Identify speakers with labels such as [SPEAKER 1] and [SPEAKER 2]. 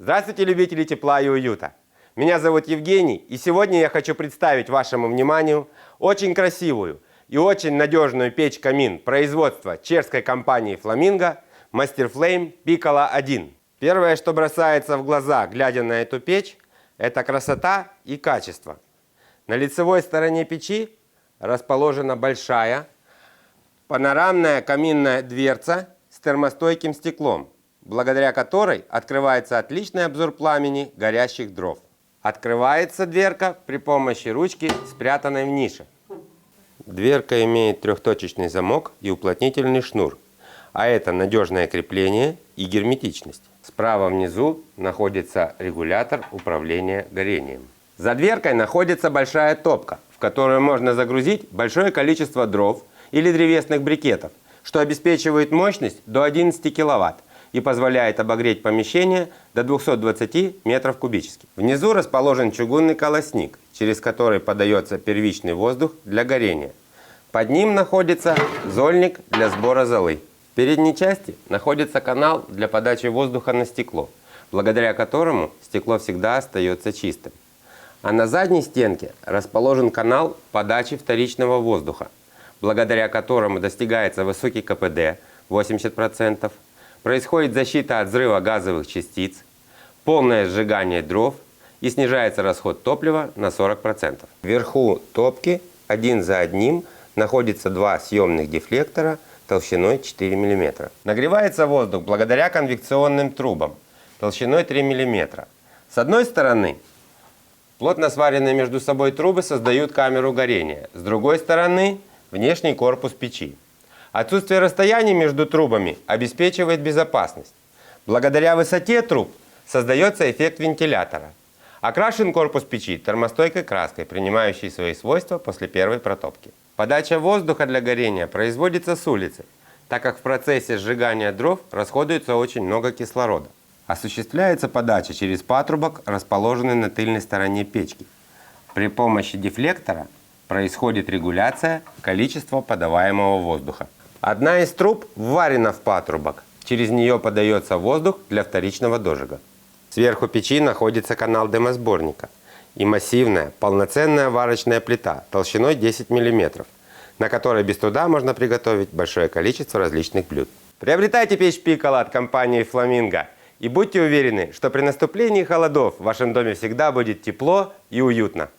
[SPEAKER 1] Здравствуйте, любители тепла и уюта! Меня зовут Евгений, и сегодня я хочу представить вашему вниманию очень красивую и очень надежную печь-камин производства чешской компании Flamingo Masterflame Piccolo 1. Первое, что бросается в глаза, глядя на эту печь, это красота и качество. На лицевой стороне печи расположена большая панорамная каминная дверца с термостойким стеклом, благодаря которой открывается отличный обзор пламени горящих дров. Открывается дверка при помощи ручки, спрятанной в нише. Дверка имеет трехточечный замок и уплотнительный шнур, а это надежное крепление и герметичность. Справа внизу находится регулятор управления горением. За дверкой находится большая топка, в которую можно загрузить большое количество дров или древесных брикетов, что обеспечивает мощность до 11 кВт и позволяет обогреть помещение до 220 метров кубических. Внизу расположен чугунный колосник, через который подается первичный воздух для горения. Под ним находится зольник для сбора золы. В передней части находится канал для подачи воздуха на стекло, благодаря которому стекло всегда остается чистым. А на задней стенке расположен канал подачи вторичного воздуха, благодаря которому достигается высокий КПД 80%, происходит защита от взрыва газовых частиц, полное сжигание дров и снижается расход топлива на 40%. Вверху топки один за одним находится два съемных дефлектора толщиной 4 мм. Нагревается воздух благодаря конвекционным трубам толщиной 3 мм. С одной стороны, плотно сваренные между собой трубы создают камеру горения. С другой стороны, внешний корпус печи. Отсутствие расстояний между трубами обеспечивает безопасность. Благодаря высоте труб создается эффект вентилятора. Окрашен корпус печи термостойкой краской, принимающей свои свойства после первой протопки. Подача воздуха для горения производится с улицы, так как в процессе сжигания дров расходуется очень много кислорода. Осуществляется подача через патрубок, расположенный на тыльной стороне печки. При помощи дефлектора происходит регуляция количества подаваемого воздуха. Одна из труб вварена в патрубок. Через нее подается воздух для вторичного дожига. Сверху печи находится канал дымосборника и массивная полноценная варочная плита толщиной 10 мм, на которой без труда можно приготовить большое количество различных блюд. Приобретайте печь Piccolo от компании Flamingo и будьте уверены, что при наступлении холодов в вашем доме всегда будет тепло и уютно.